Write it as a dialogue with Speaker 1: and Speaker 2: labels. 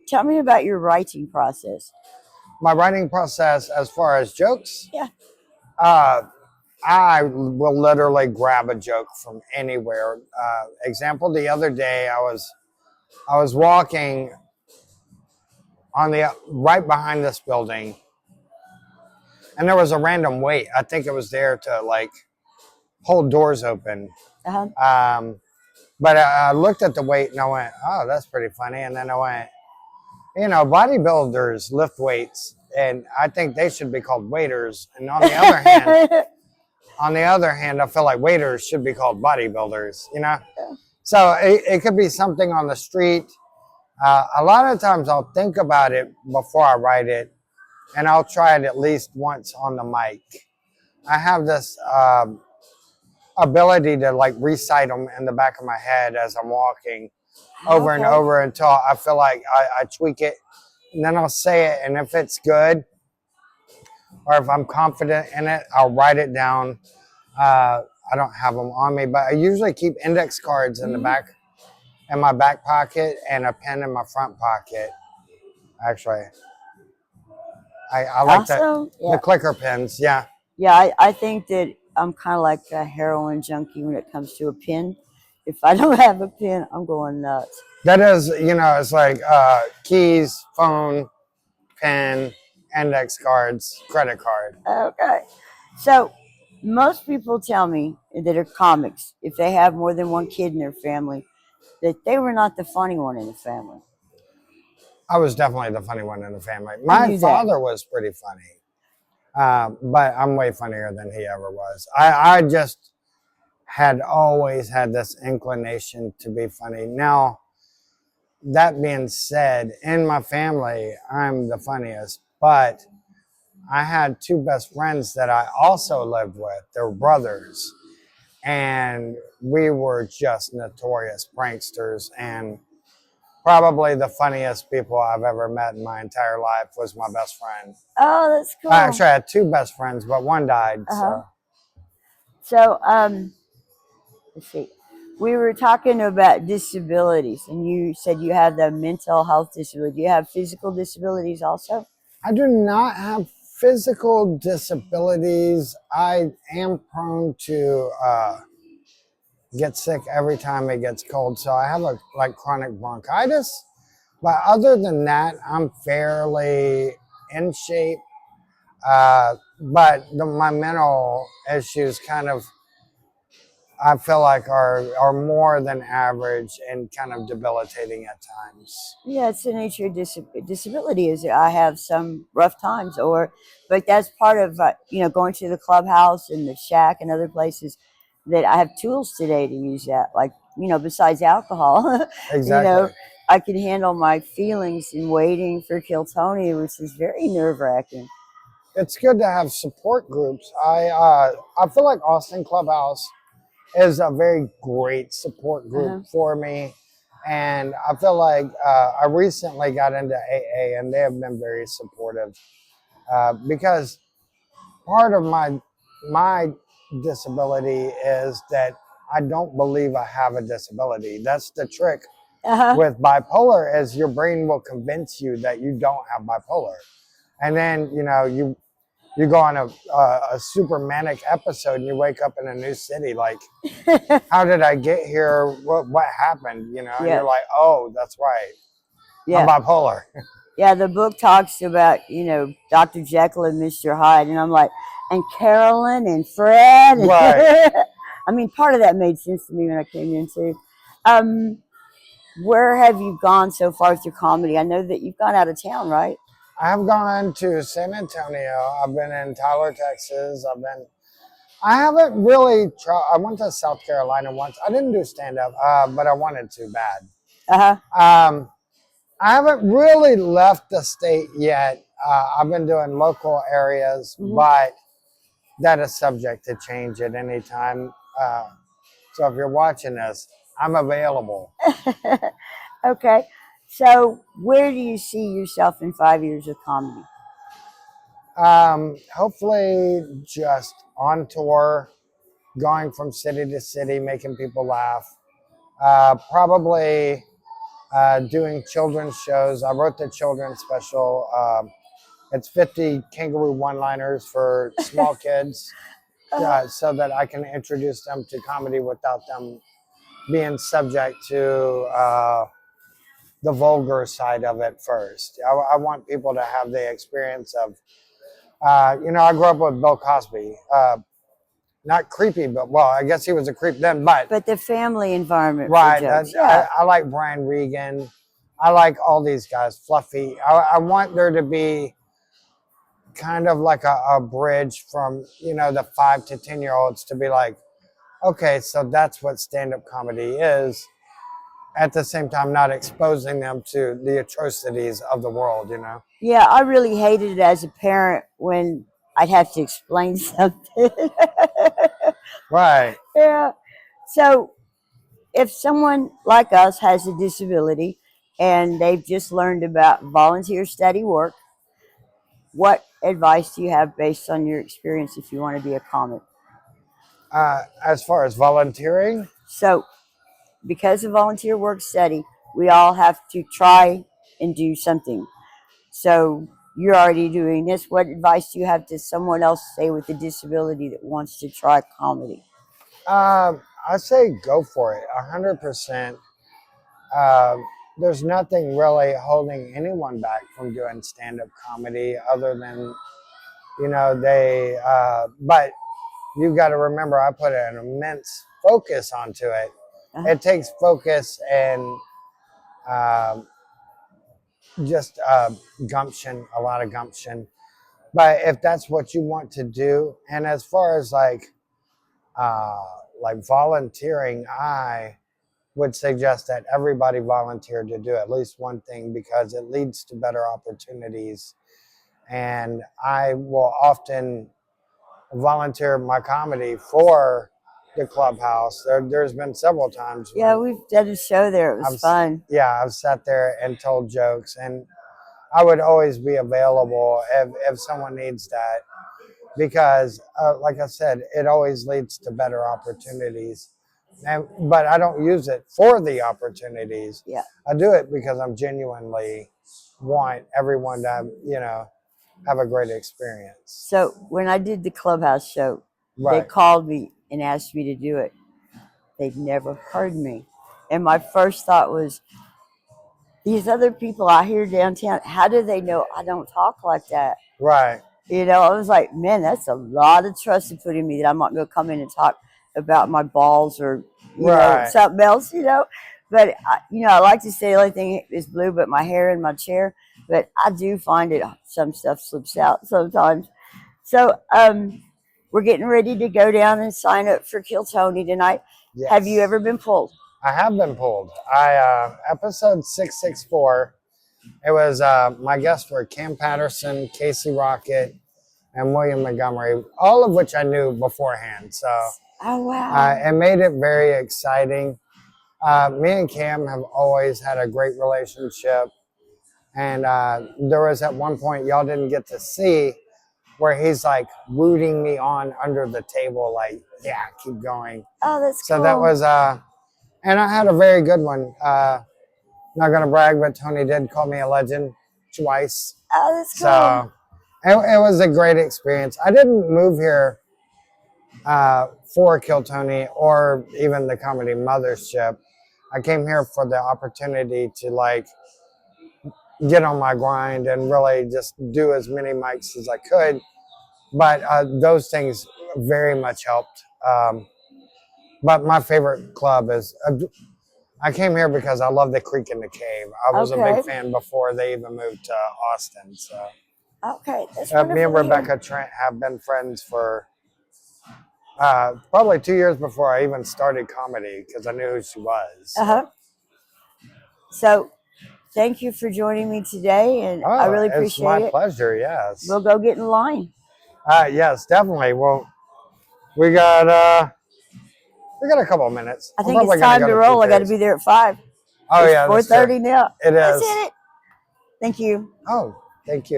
Speaker 1: Tell me about your writing process.
Speaker 2: My writing process, as far as jokes,
Speaker 1: Yeah.
Speaker 2: uh, I will literally grab a joke from anywhere. Example: the other day, I was walking on the right behind this building, and there was a random wait. I think it was there to like hold doors open.
Speaker 1: Uh-huh.
Speaker 2: Um, but I looked at the weight and I went, "Oh, that's pretty funny." And then I went, bodybuilders lift weights, and I think they should be called waiters. And on the other hand, I feel like waiters should be called bodybuilders. So it could be something on the street. A lot of times I'll think about it before I write it, and I'll try it at least once on the mic. I have this ability to like recite them in the back of my head as I'm walking over and
Speaker 1: Okay.
Speaker 2: over until I feel like I tweak it, and then I'll say it. And if it's good, or if I'm confident in it, I'll write it down. I don't have them on me, but I usually keep index cards in the
Speaker 1: Mhm.
Speaker 2: back, in my back pocket, and a pen in my front pocket. Actually, I like
Speaker 1: Also,
Speaker 2: the
Speaker 1: yeah.
Speaker 2: clicker pens. Yeah,
Speaker 1: Yeah, I think that I'm kind of like a heroin junkie when it comes to a pen. If I don't have a pen, I'm going nuts.
Speaker 2: that is, it's like keys, phone, pen, index cards, credit card.
Speaker 1: Okay. So, most people tell me that are comics, if they have more than one kid in their family, that they were not the funny one in the family.
Speaker 2: I was definitely the funny one in the family.
Speaker 1: I
Speaker 2: My
Speaker 1: knew that.
Speaker 2: father was pretty funny, but I'm way funnier than he ever was. I just had always had this inclination to be funny. Now, that being said, in my family, I'm the funniest, but I had two best friends that I also lived with. They're brothers, and we were just notorious pranksters. And probably the funniest people I've ever met in my entire life was my best friend.
Speaker 1: Oh, that's
Speaker 2: I
Speaker 1: cool.
Speaker 2: actually had two best friends, but one died.
Speaker 1: Uh huh.
Speaker 2: So
Speaker 1: So, let's see. We were talking about disabilities, and you said you have the mental health disability. Do you have physical disabilities also?
Speaker 2: I do not have physical disabilities. I am prone to get sick every time it gets cold. So I have like chronic bronchitis. But other than that, I'm fairly in shape. But my mental issues kind of, I feel like are more than average and kind of debilitating at times.
Speaker 1: Yeah, it's the nature of disability. Is that I have some rough times, but that's part of going to the clubhouse and the shack and other places that I have tools today to use that. Like besides alcohol, you
Speaker 2: Exactly.
Speaker 1: know, I can handle my feelings in waiting for Kill Tony, which is very nerve wracking.
Speaker 2: It's good to have support groups. I feel like Austin Clubhouse is a very great support group
Speaker 1: Uh-huh.
Speaker 2: for me. And I feel like I recently got into AA, and they have been very supportive because part of my disability is that I don't believe I have a disability. That's the trick
Speaker 1: Uh-huh.
Speaker 2: with bipolar, is your brain will convince you that you don't have bipolar. And then, you go on a super manic episode and you wake up in a new city like, how did I get here? What happened? And you're
Speaker 1: Yeah,
Speaker 2: like, oh, that's right. I'm
Speaker 1: yeah,
Speaker 2: bipolar.
Speaker 1: yeah. The book talks about Dr. Jekyll and Mr. Hyde, and I'm like, and Carolyn and Fred.
Speaker 2: Right.
Speaker 1: I mean, part of that made sense to me when I came into. Um, where have you gone so far with your comedy? I know that you've gone out of town, right?
Speaker 2: I have gone to San Antonio. I've been in Tyler, Texas. I haven't really tried. I went to South Carolina once. I didn't do stand up, but I wanted to bad.
Speaker 1: Uh huh.
Speaker 2: Um, I haven't really left the state yet. I've been doing local areas,
Speaker 1: Hmm.
Speaker 2: but that is subject to change at any time. So if you're watching this, I'm available.
Speaker 1: Okay. So, where do you see yourself in 5 years of comedy?
Speaker 2: Hopefully, just on tour, going from city to city, making people laugh. Probably doing children's shows. I wrote the children's special. It's 50 kangaroo one-liners for small kids, so that I can introduce them to comedy without them being subject to the vulgar side of it first. I want people to have the experience of, I grew up with Bill Cosby. Not creepy, but well, I guess he was a creep then,
Speaker 1: But the family environment for
Speaker 2: right.
Speaker 1: jokes, yeah.
Speaker 2: I like Brian Regan. I like all these guys, Fluffy. I want there to be kind of like a bridge from, the 5 to 10 year olds to be like, okay, so that's what stand-up comedy is. At the same time, not exposing them to the atrocities of the world.
Speaker 1: Yeah, I really hated it as a parent when I'd have to explain something.
Speaker 2: Right.
Speaker 1: Yeah. So if someone like us has a disability and they've just learned about volunteer steady work, what advice do you have based on your experience if you want to be a comic?
Speaker 2: As far as volunteering,
Speaker 1: So, because of volunteer work study, we all have to try and do something. So, you're already doing this. What advice do you have to someone else, say, with a disability that wants to try comedy?
Speaker 2: I say go for it, 100%. There's nothing really holding anyone back from doing stand-up comedy other than, but you've got to remember, I put an immense focus onto it.
Speaker 1: Uh-huh.
Speaker 2: It takes focus and um, just gumption, a lot of gumption. But if that's what you want to do, and as far as uh, like volunteering, I would suggest that everybody volunteer to do at least one thing because it leads to better opportunities. And I will often volunteer my comedy for the clubhouse. There's been several times.
Speaker 1: Yeah, we've done a show there. It was fun.
Speaker 2: Yeah, I've sat there and told jokes, and I would always be available if someone needs that because, like I said, it always leads to better opportunities. But I don't use it for the opportunities.
Speaker 1: Yeah.
Speaker 2: I do it because I'm genuinely want everyone to, have a great experience.
Speaker 1: So when I did the clubhouse show,
Speaker 2: Right.
Speaker 1: they called me and asked me to do it. They'd never heard me. And my first thought was, these other people out here downtown, how do they know I don't talk like that?
Speaker 2: Right.
Speaker 1: I was like, man, that's a lot of trust to put in me that I'm not going to come in and talk about my balls or,
Speaker 2: Right.
Speaker 1: something else, But, I like to say the only thing is blue, but my hair in my chair. But I do find it, some stuff slips out sometimes. So we're getting ready to go down and sign up for Kill Tony tonight.
Speaker 2: Yes.
Speaker 1: Have you ever been pulled?
Speaker 2: I have been pulled. Episode 664. It was my guests were Cam Patterson, Casey Rocket, and William Montgomery, all of which I knew beforehand. So
Speaker 1: Oh, wow.
Speaker 2: it made it very exciting. Me and Cam have always had a great relationship. And there was at one point y'all didn't get to see where he's like rooting me on under the table, like, yeah, keep going.
Speaker 1: Oh, that's
Speaker 2: So
Speaker 1: cool.
Speaker 2: that was, and I had a very good one. Not going to brag, but Tony did call me a legend twice.
Speaker 1: Oh, that's cool.
Speaker 2: So it was a great experience. I didn't move here for Kill Tony or even the Comedy Mothership. I came here for the opportunity to get on my grind and really just do as many mics as I could. But those things very much helped. But my favorite club is, I came here because I love the Creek in the Cave. I was a big fan before they even moved to Austin. So
Speaker 1: okay, that's
Speaker 2: me and Rebecca Trent have been friends for probably 2 years before I even started comedy because I knew who she was.
Speaker 1: So thank you for joining me today, and I really appreciate it.
Speaker 2: It's my pleasure, yes.
Speaker 1: We'll go get in line.
Speaker 2: Yes, definitely. Well, we got a couple of minutes.
Speaker 1: I think it's time to roll. I got to be there at 5.
Speaker 2: Oh, yeah.
Speaker 1: 4:30 now.
Speaker 2: It is.
Speaker 1: That's it. Thank you.
Speaker 2: Oh, thank you.